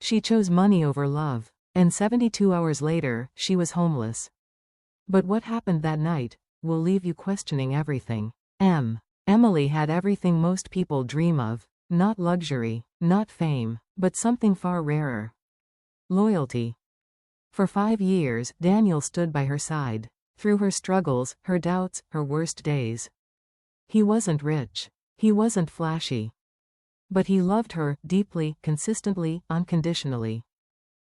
She chose money over love, and 72 hours later, she was homeless. But what happened that night will leave you questioning everything. Emily had everything most people dream of, not luxury, not fame, but something far rarer. Loyalty. For 5 years, Daniel stood by her side, through her struggles, her doubts, her worst days. He wasn't rich. He wasn't flashy. But he loved her, deeply, consistently, unconditionally.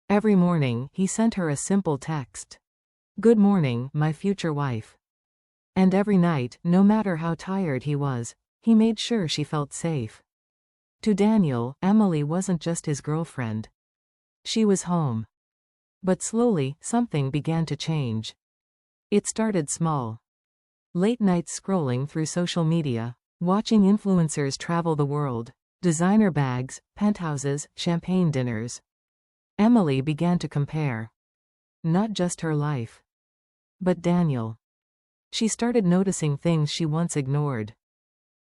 Every morning, he sent her a simple text. "Good morning, my future wife." And every night, no matter how tired he was, he made sure she felt safe. To Daniel, Emily wasn't just his girlfriend. She was home. But slowly, something began to change. It started small. Late nights scrolling through social media, watching influencers travel the world, designer bags, penthouses, champagne dinners. Emily began to compare. Not just her life, but Daniel. She started noticing things she once ignored.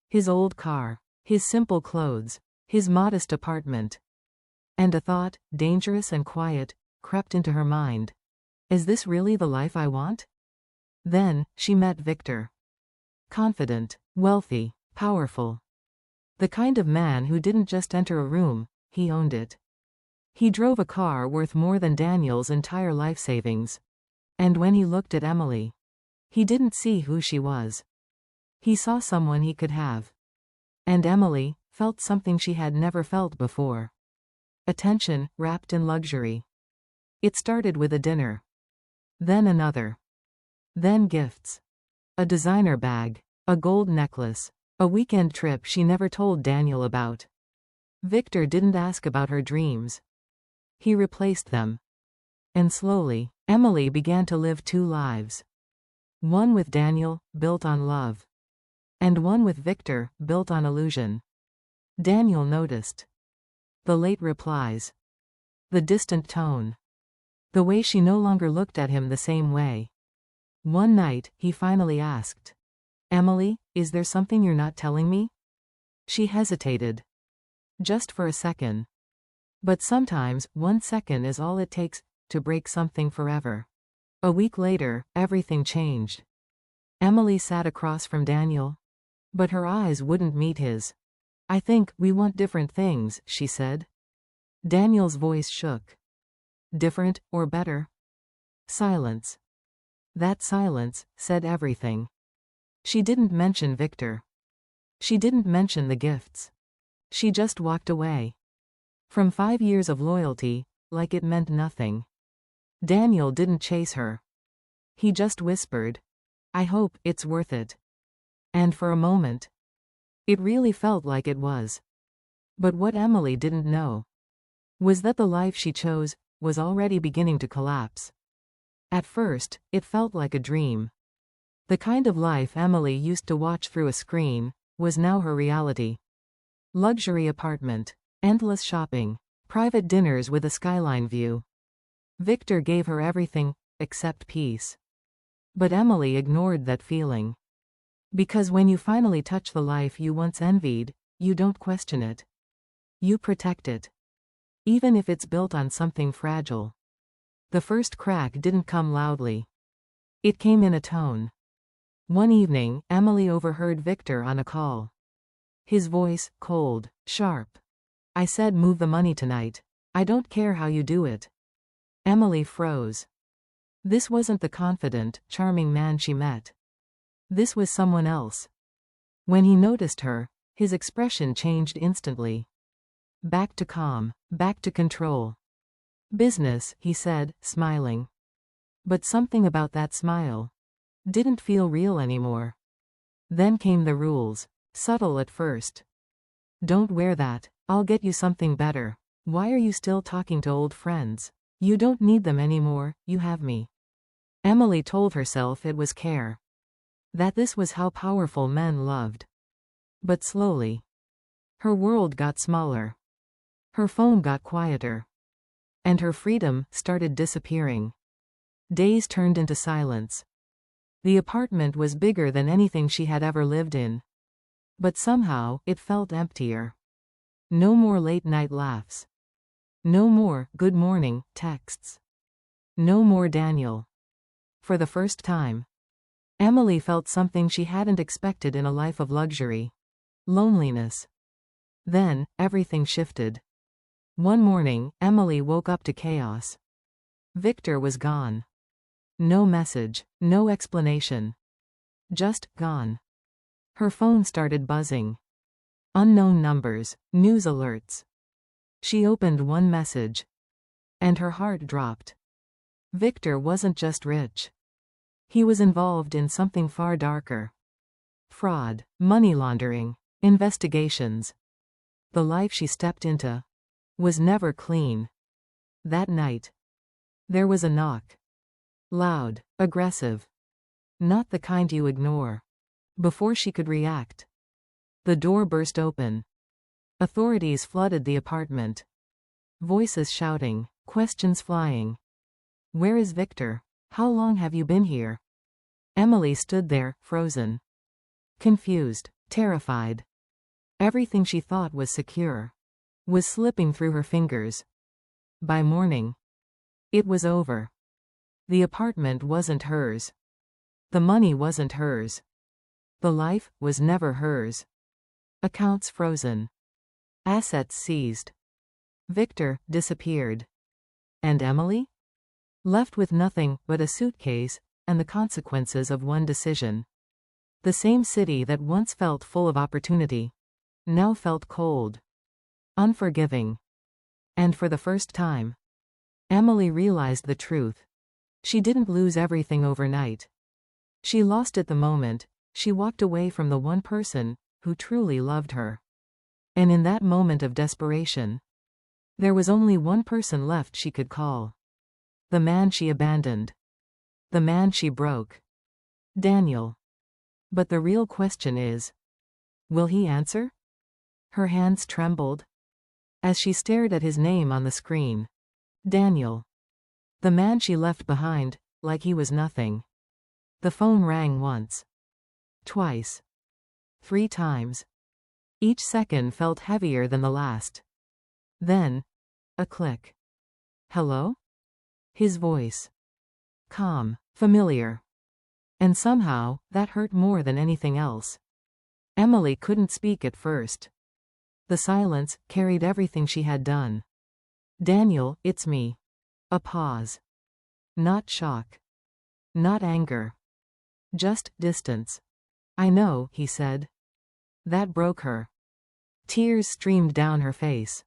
His old car, his simple clothes, his modest apartment. And a thought, dangerous and quiet, crept into her mind. Is this really the life I want? Then, she met Victor. Confident, wealthy, powerful. The kind of man who didn't just enter a room, he owned it. He drove a car worth more than Daniel's entire life savings. And when he looked at Emily, he didn't see who she was. He saw someone he could have. And Emily felt something she had never felt before. Attention, wrapped in luxury. It started with a dinner. Then another. Then gifts. A designer bag. A gold necklace. A weekend trip she never told Daniel about. Victor didn't ask about her dreams. He replaced them. And slowly, Emily began to live 2 lives. One with Daniel, built on love. And one with Victor, built on illusion. Daniel noticed. The late replies. The distant tone. The way she no longer looked at him the same way. One night, he finally asked, "Emily, is there something you're not telling me?" She hesitated. Just for a second. But sometimes, 1 second is all it takes to break something forever. A week later, everything changed. Emily sat across from Daniel. But her eyes wouldn't meet his. "I think we want different things," she said. Daniel's voice shook. "Different, or better?" Silence. That silence said everything. She didn't mention Victor. She didn't mention the gifts. She just walked away. From 5 years of loyalty, like it meant nothing. Daniel didn't chase her. He just whispered, "I hope it's worth it." And for a moment, it really felt like it was. But what Emily didn't know was that the life she chose was already beginning to collapse. At first, it felt like a dream. The kind of life Emily used to watch through a screen was now her reality. Luxury apartment, endless shopping, private dinners with a skyline view. Victor gave her everything, except peace. But Emily ignored that feeling. Because when you finally touch the life you once envied, you don't question it. You protect it. Even if it's built on something fragile. The first crack didn't come loudly. It came in a tone. One evening, Emily overheard Victor on a call. His voice, cold, sharp. "I said move the money tonight. I don't care how you do it." Emily froze. This wasn't the confident, charming man she met. This was someone else. When he noticed her, his expression changed instantly. Back to calm, back to control. "Business," he said, smiling. But something about that smile didn't feel real anymore. Then came the rules, subtle at first. "Don't wear that. I'll get you something better. Why are you still talking to old friends? You don't need them anymore, you have me." Emily told herself it was care. That this was how powerful men loved. But slowly, her world got smaller. Her phone got quieter. And her freedom started disappearing. Days turned into silence. The apartment was bigger than anything she had ever lived in. But somehow, it felt emptier. No more late-night laughs. No more good morning texts. No more Daniel. For the first time, Emily felt something she hadn't expected in a life of luxury. Loneliness. Then, everything shifted. One morning, Emily woke up to chaos. Victor was gone. No message, no explanation. Just gone. Her phone started buzzing. Unknown numbers, news alerts. She opened one message. And her heart dropped. Victor wasn't just rich. He was involved in something far darker. Fraud, money laundering, investigations. The life she stepped into was never clean. That night, there was a knock. Loud, aggressive. Not the kind you ignore. Before she could react, the door burst open. Authorities flooded the apartment. Voices shouting, questions flying. Where is Victor? How long have you been here? Emily stood there, frozen. Confused, terrified. Everything she thought was secure was slipping through her fingers. By morning, it was over. The apartment wasn't hers. The money wasn't hers. The life was never hers. Accounts frozen. Assets seized. Victor disappeared. And Emily? Left with nothing but a suitcase and the consequences of one decision. The same city that once felt full of opportunity now felt cold, unforgiving. And for the first time, Emily realized the truth. She didn't lose everything overnight. She lost it the moment she walked away from the one person who truly loved her. And in that moment of desperation, there was only one person left she could call. The man she abandoned. The man she broke. Daniel. But the real question is, will he answer? Her hands trembled as she stared at his name on the screen. Daniel. The man she left behind, like he was nothing. The phone rang once. Twice. 3 times. Each second felt heavier than the last. Then, a click. Hello? His voice. Calm, familiar. And somehow, that hurt more than anything else. Emily couldn't speak at first. The silence carried everything she had done. Daniel, it's me. A pause. Not shock. Not anger. Just distance. I know, he said. That broke her. Tears streamed down her face.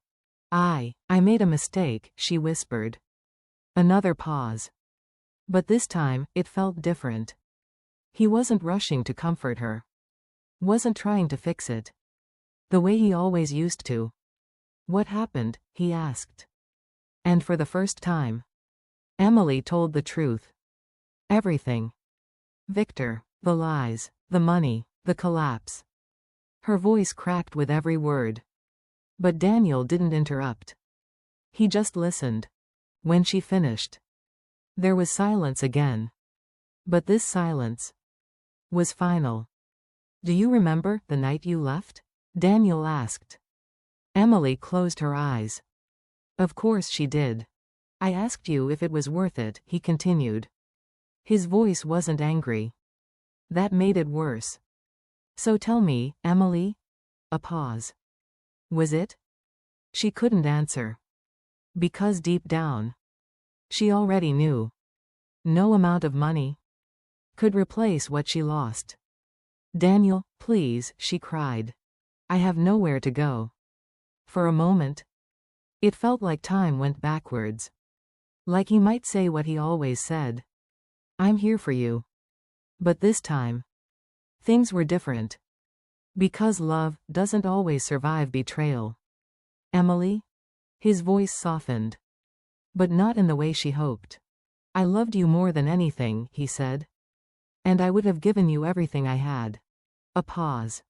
I made a mistake, she whispered. Another pause. But this time, it felt different. He wasn't rushing to comfort her. Wasn't trying to fix it. The way he always used to. What happened? He asked. And for the first time, Emily told the truth. Everything. Victor, the lies, the money, the collapse. Her voice cracked with every word. But Daniel didn't interrupt. He just listened. When she finished, there was silence again. But this silence was final. Do you remember the night you left? Daniel asked. Emily closed her eyes. Of course she did. I asked you if it was worth it, he continued. His voice wasn't angry. That made it worse. So tell me, Emily? A pause. Was it? She couldn't answer. Because deep down, she already knew. No amount of money could replace what she lost. Daniel, please, she cried. I have nowhere to go. For a moment, it felt like time went backwards. Like he might say what he always said. I'm here for you. But this time, things were different. Because love doesn't always survive betrayal. Emily? His voice softened. But not in the way she hoped. I loved you more than anything, he said. And I would have given you everything I had. A pause.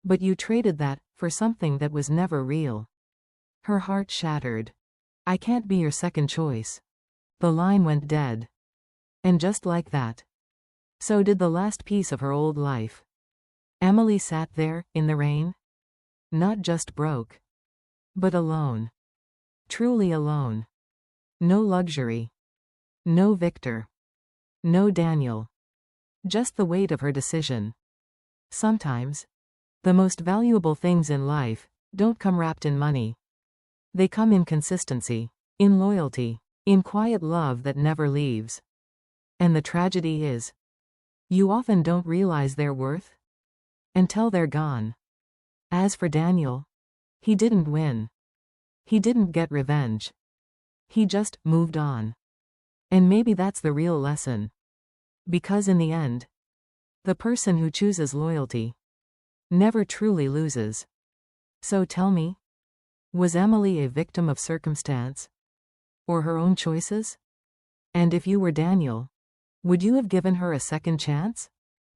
But you traded that for something that was never real. Her heart shattered. I can't be your second choice. The line went dead. And just like that, so did the last piece of her old life. Emily sat there, in the rain. Not just broke, but alone. Truly alone. No luxury. No Victor. No Daniel. Just the weight of her decision. Sometimes, the most valuable things in life don't come wrapped in money. They come in consistency, in loyalty, in quiet love that never leaves. And the tragedy is, you often don't realize their worth until they're gone. As for Daniel, he didn't win. He didn't get revenge. He just moved on. And maybe that's the real lesson. Because in the end, the person who chooses loyalty never truly loses. So tell me, was Emily a victim of circumstance? Or her own choices? And if you were Daniel, would you have given her a second chance?